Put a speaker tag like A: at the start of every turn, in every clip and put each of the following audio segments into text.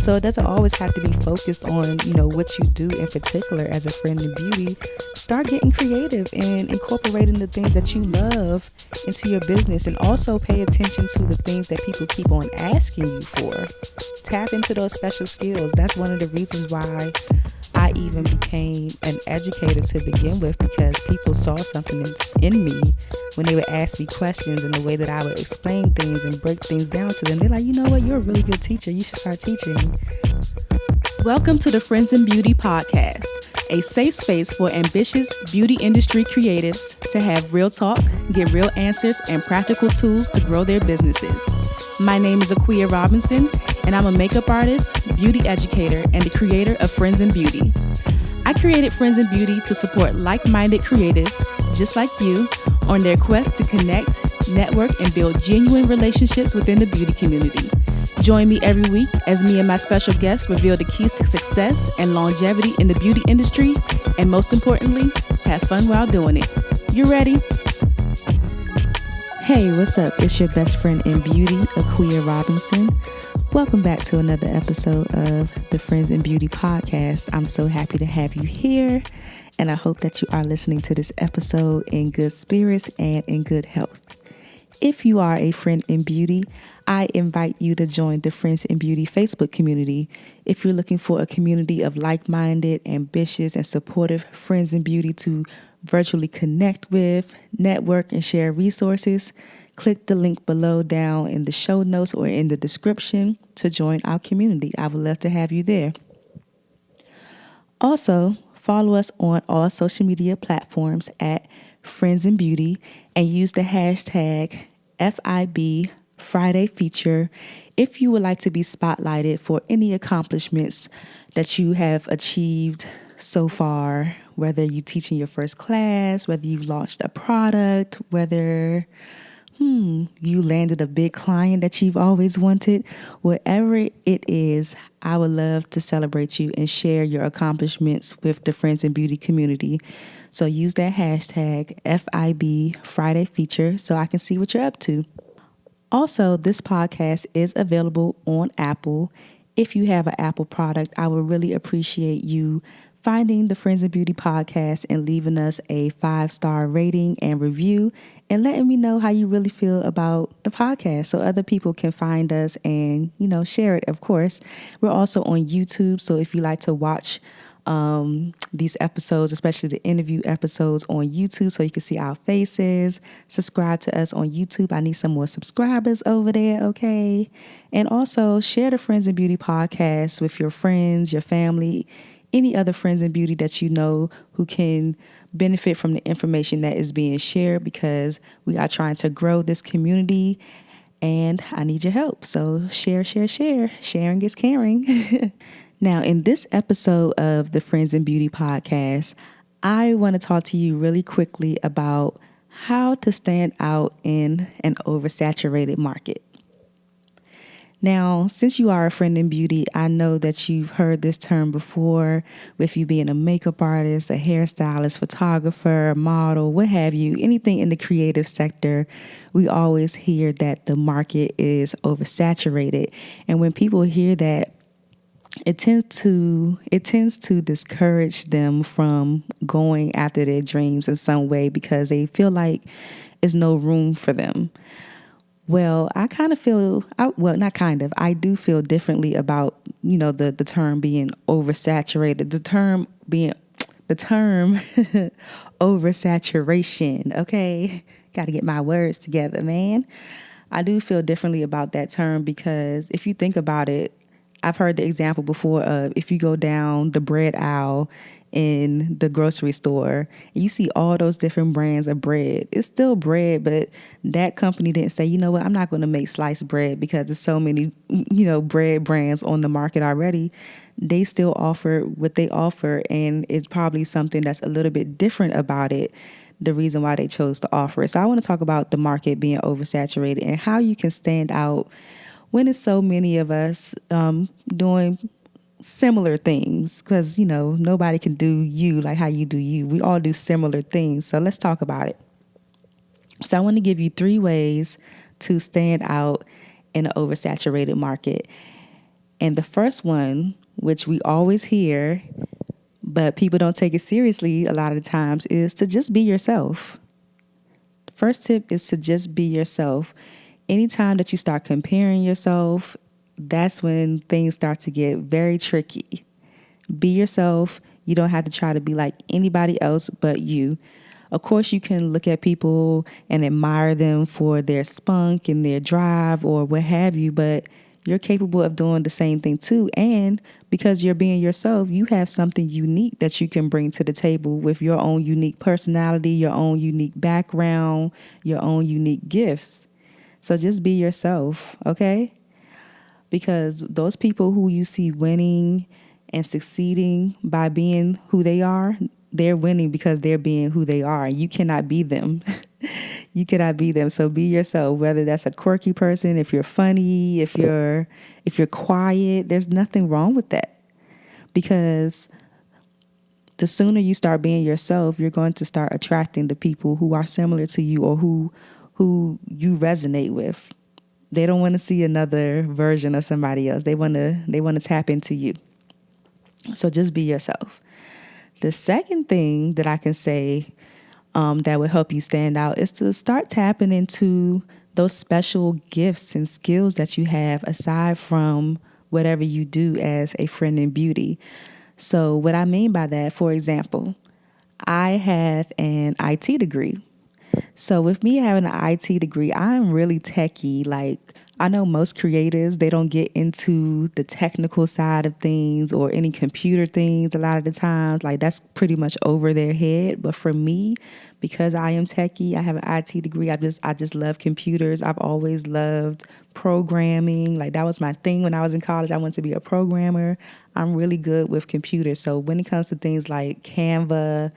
A: So it doesn't always have to be focused on, what you do in particular as a friend in beauty. Start getting creative and incorporating the things that you love into your business, and also pay attention to the things that people keep on asking you for. Tap into those special skills. That's one of the reasons why I even became an educator to begin with, because people saw something in me when they would ask me questions, and the way that I would explain things and break things down to them. They're like, you know what, you're a really good teacher. You should start teaching. Welcome to the Friends in Beauty podcast, a safe space for ambitious beauty industry creatives to have real talk, get real answers, and practical tools to grow their businesses. My name is Akua Robinson, and I'm a makeup artist, beauty educator, and the creator of Friends in Beauty. I created Friends in Beauty to support like-minded creatives just like you on their quest to connect, network, and build genuine relationships within the beauty community. Join me every week as me and my special guests reveal the keys to success and longevity in the beauty industry, and most importantly, have fun while doing it. You ready? Hey, what's up? It's your best friend in beauty, Akua Robinson. Welcome back to another episode of the Friends in Beauty podcast. I'm so happy to have you here, and I hope that you are listening to this episode in good spirits and in good health. If you are a friend in beauty, I invite you to join the Friends in Beauty Facebook community. If you're looking for a community of like-minded, ambitious, and supportive friends in beauty to virtually connect with, network, and share resources, click the link below down in the show notes or in the description to join our community. I would love to have you there. Also, follow us on all social media platforms at Friends in Beauty and use the hashtag FIB Friday Feature if you would like to be spotlighted for any accomplishments that you have achieved so far, whether you're teaching your first class, whether you've launched a product, whether you landed a big client that you've always wanted. Whatever it is, I would love to celebrate you and share your accomplishments with the Friends in Beauty community. So use that hashtag FIB Friday Feature so I can see what you're up to. Also, this podcast is available on Apple. If you have an Apple product, I would really appreciate you finding the Friends in Beauty podcast and leaving us a 5-star rating and review, and letting me know how you really feel about the podcast so other people can find us and, share it, of course. We're also on YouTube, so if you like to watch these episodes, especially the interview episodes on YouTube, so you can see our faces, subscribe to us on YouTube. I need some more subscribers over there, okay? And also share the Friends in Beauty podcast with your friends, your family, any other friends in beauty that you know who can benefit from the information that is being shared, because we are trying to grow this community and I need your help. So share. Sharing is caring. Now, in this episode of the Friends in Beauty podcast, I want to talk to you really quickly about how to stand out in an oversaturated market. Now, since you are a friend in beauty, I know that you've heard this term before, with you being a makeup artist, a hairstylist, photographer, model, what have you, anything in the creative sector. We always hear that the market is oversaturated. And when people hear that, it tends to discourage them from going after their dreams in some way, because they feel like there's no room for them. Well, I do feel differently about, the term being oversaturated, the term oversaturation. Okay. Got to get my words together, man. I do feel differently about that term, because if you think about it, I've heard the example before of if you go down the bread aisle in the grocery store and you see all those different brands of bread. It's still bread, but that company didn't say, you know what, I'm not going to make sliced bread because there's so many, bread brands on the market already. They still offer what they offer, and it's probably something that's a little bit different about it, the reason why they chose to offer it. So I want to talk about the market being oversaturated and how you can stand out when it's so many of us doing similar things, because, nobody can do you like how you do you. We all do similar things. So let's talk about it. So I want to give you 3 ways to stand out in an oversaturated market. And the first one, which we always hear, but people don't take it seriously a lot of the times, is to just be yourself. First tip is to just be yourself. Anytime that you start comparing yourself, that's when things start to get very tricky. Be yourself. You don't have to try to be like anybody else but you. Of course, you can look at people and admire them for their spunk and their drive or what have you, but you're capable of doing the same thing too. And because you're being yourself, you have something unique that you can bring to the table with your own unique personality, your own unique background, your own unique gifts. So just be yourself, okay? Because those people who you see winning and succeeding by being who they are, they're winning because they're being who they are. You cannot be them. You cannot be them. So be yourself, whether that's a quirky person, if you're funny, if you're quiet, there's nothing wrong with that. Because the sooner you start being yourself, you're going to start attracting the people who are similar to you or who you resonate with. They don't want to see another version of somebody else. They want to tap into you. So just be yourself. The second thing that I can say that would help you stand out is to start tapping into those special gifts and skills that you have aside from whatever you do as a friend in beauty. So what I mean by that, for example, I have an IT degree. So with me having an IT degree, I'm really techie. Like, I know most creatives, they don't get into the technical side of things or any computer things a lot of the times. Like, that's pretty much over their head. But for me, because I am techie, I have an IT degree, I just love computers. I've always loved programming. Like, that was my thing when I was in college. I wanted to be a programmer. I'm really good with computers. So when it comes to things like Canva,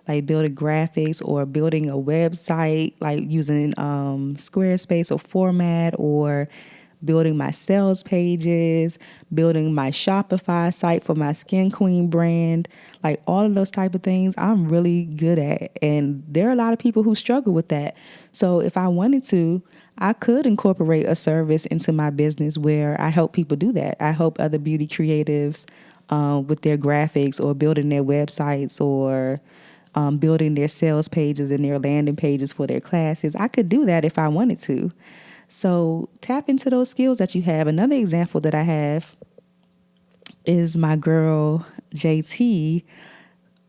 A: like building graphics or building a website, like using Squarespace or Format, or building my sales pages, building my Shopify site for my Skin Queen brand, like all of those type of things, I'm really good at. And there are a lot of people who struggle with that. So if I wanted to, I could incorporate a service into my business where I help people do that. I help other beauty creatives with their graphics or building their websites or building their sales pages and their landing pages for their classes. I could do that if I wanted to. So tap into those skills that you have. Another example that I have is my girl, JT.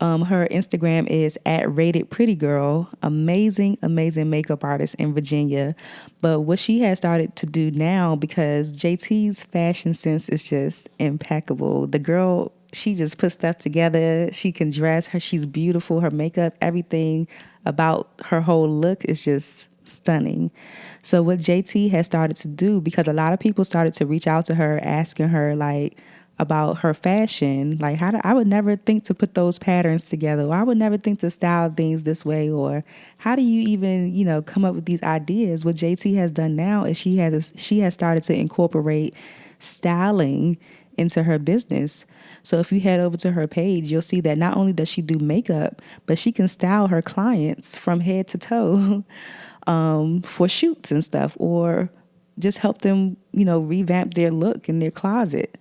A: Her Instagram is @ratedprettygirl. Amazing, amazing makeup artist in Virginia. But what she has started to do now, because JT's fashion sense is just impeccable. The girl, she just puts stuff together. She can dress her. She's beautiful. Her makeup, everything about her whole look is just stunning. So what JT has started to do, because a lot of people started to reach out to her asking her like about her fashion, like I would never think to put those patterns together, or I would never think to style things this way, or how do you even, come up with these ideas? What JT has done now is she has started to incorporate styling into her business. So if you head over to her page, you'll see that not only does she do makeup, but she can style her clients from head to toe for shoots and stuff, or just help them, revamp their look in their closet.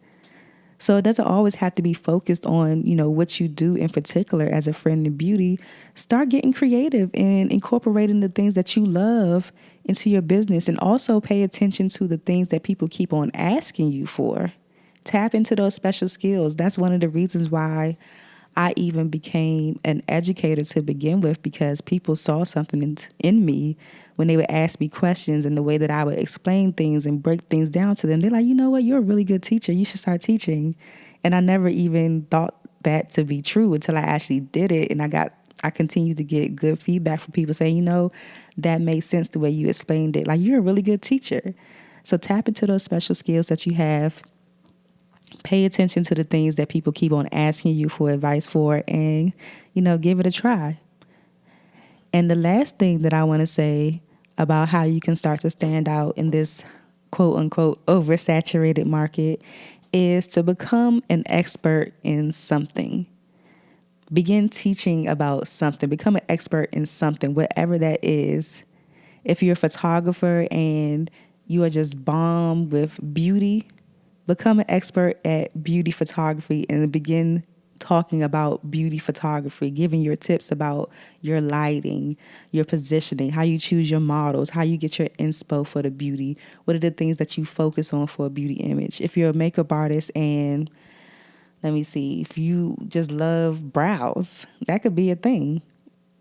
A: So it doesn't always have to be focused on, what you do in particular as a friend in beauty. Start getting creative and incorporating the things that you love into your business, and also pay attention to the things that people keep on asking you for. Tap into those special skills. That's one of the reasons why I even became an educator to begin with, because people saw something in me when they would ask me questions, and the way that I would explain things and break things down to them. They're like, you know what, you're a really good teacher. You should start teaching. And I never even thought that to be true until I actually did it. And I continued to get good feedback from people saying, that made sense the way you explained it. Like, you're a really good teacher. So tap into those special skills that you have. Pay attention to the things that people keep on asking you for advice for, and, give it a try. And the last thing that I want to say about how you can start to stand out in this quote unquote oversaturated market is to become an expert in something. Begin teaching about something. Become an expert in something, whatever that is. If you're a photographer and you are just bomb with beauty, Become an expert at beauty photography and begin talking about beauty photography, giving your tips about your lighting, your positioning, how you choose your models, how you get your inspo for the beauty. What are the things that you focus on for a beauty image? If you're a makeup artist and let me see, if you just love brows, that could be a thing.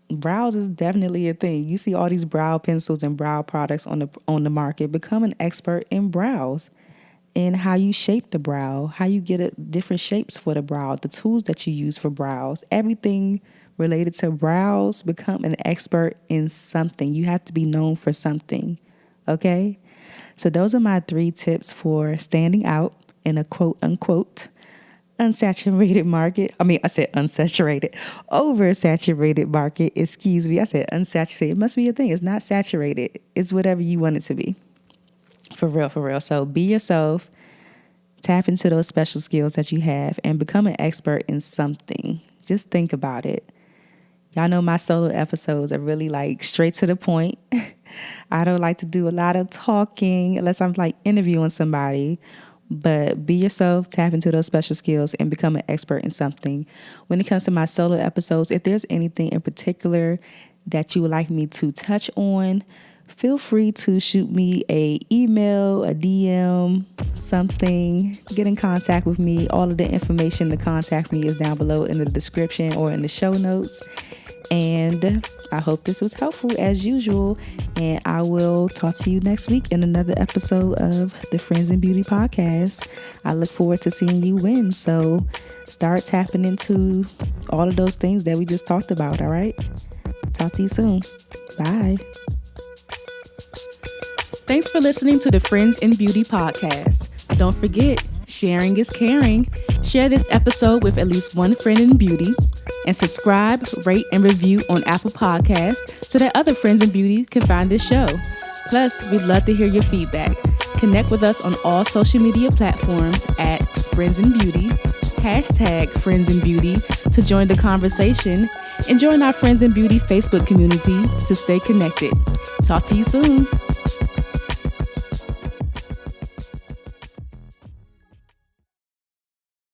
A: Brows is definitely a thing. You see all these brow pencils and brow products on the market. Become an expert in brows and how you shape the brow, how you get different shapes for the brow, the tools that you use for brows, everything related to brows. Become an expert in something. You have to be known for something, okay? So those are my 3 tips for standing out in a quote unquote unsaturated market. I said unsaturated, oversaturated market. Excuse me. I said unsaturated. It must be a thing. It's not saturated. It's whatever you want it to be. For real, for real. So be yourself, tap into those special skills that you have, and become an expert in something. Just think about it. Y'all know my solo episodes are really like straight to the point. I don't like to do a lot of talking unless I'm like interviewing somebody. But be yourself, tap into those special skills, and become an expert in something. When it comes to my solo episodes, if there's anything in particular that you would like me to touch on, feel free to shoot me a email, a DM, something. Get in contact with me. All of the information to contact me is down below in the description or in the show notes. And I hope this was helpful as usual. And I will talk to you next week in another episode of the Friends in Beauty podcast. I look forward to seeing you win. So start tapping into all of those things that we just talked about. All right. Talk to you soon. Bye. Thanks for listening to the Friends in Beauty podcast. Don't forget, sharing is caring. Share this episode with at least one friend in beauty, and subscribe, rate, and review on Apple Podcasts so that other friends in beauty can find this show. Plus, we'd love to hear your feedback. Connect with us on all social media platforms at Friends in Beauty, #FriendsInBeauty to join the conversation, and join our Friends in Beauty Facebook community to stay connected. Talk to you soon.